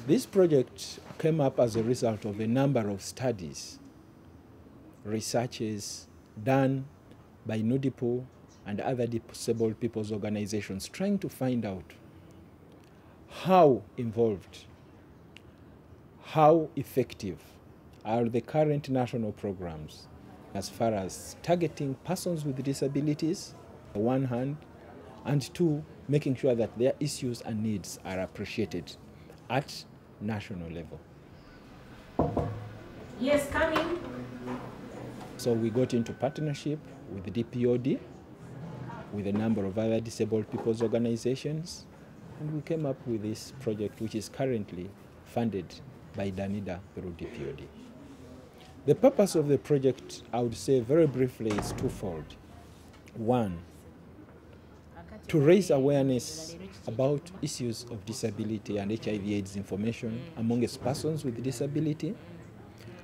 This project came up as a result of a number of studies, researches done by NUDIPO and other disabled people's organizations trying to find out how involved, how effective are the current national programs as far as targeting persons with disabilities, on one hand, and two, making sure that their issues and needs are appreciated at national level. Yes, come in. So we got into partnership with the DPOD, with a number of other disabled people's organizations, and we came up with this project, which is currently funded by DANIDA through DPOD. The purpose of the project, I would say very briefly, is twofold. One, to raise awareness about issues of disability and HIV/AIDS information amongst persons with disability.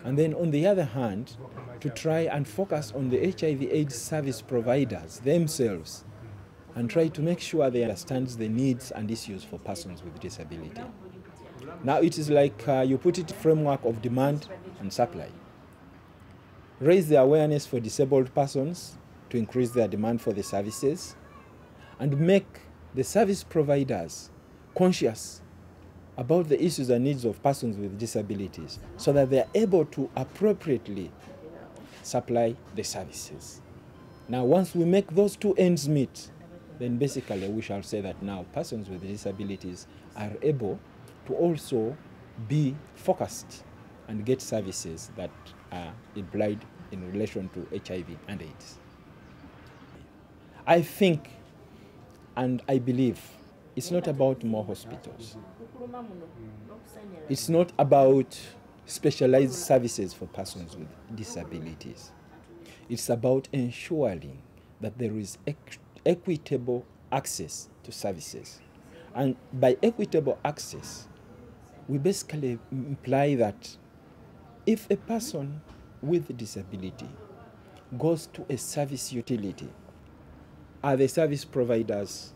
And then on the other hand, to try and focus on the HIV/AIDS service providers themselves and try to make sure they understand the needs and issues for persons with disability. Now it is like you put it in framework of demand and supply. Raise the awareness for disabled persons to increase their demand for the services, and make the service providers conscious about the issues and needs of persons with disabilities so that they are able to appropriately supply the services. Now, once we make those two ends meet, then basically we shall say that now persons with disabilities are able to also be focused and get services that are implied in relation to HIV and AIDS. I think and I believe it's not about more hospitals. It's not about specialized services for persons with disabilities. It's about ensuring that there is equitable access to services. And by equitable access, we basically imply that if a person with disability goes to a service utility, are the service providers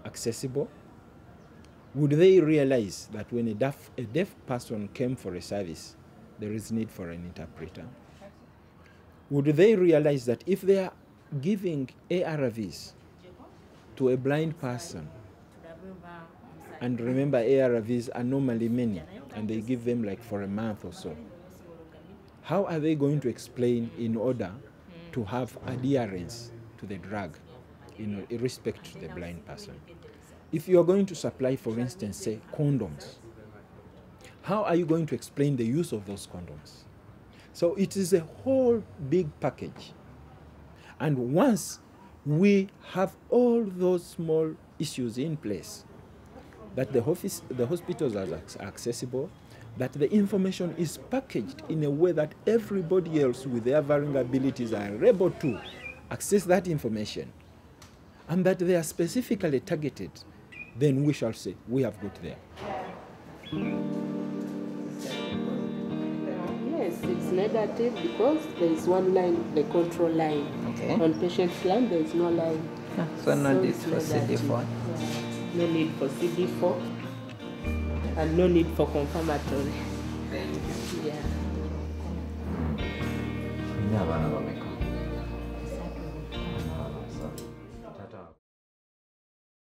accessible? Would they realize that when a deaf person came for a service, there is need for an interpreter? Would they realize that if they are giving ARVs to a blind person, and remember ARVs are normally many, and they give them like for a month or so, how are they going to explain in order to have adherence to the drug in respect to the blind person? If you are going to supply, for instance, say, condoms, how are you going to explain the use of those condoms? So it is a whole big package. And once we have all those small issues in place, that the hospitals are accessible, that the information is packaged in a way that everybody else with their varying abilities are able to access that information, and that they are specifically targeted, then we shall say we have got there. Yes, it's negative because there is one line, the control line. Okay. On patient's line, there is no line. So no need for CD4. No need for CD4 and no need for confirmatory. Yeah.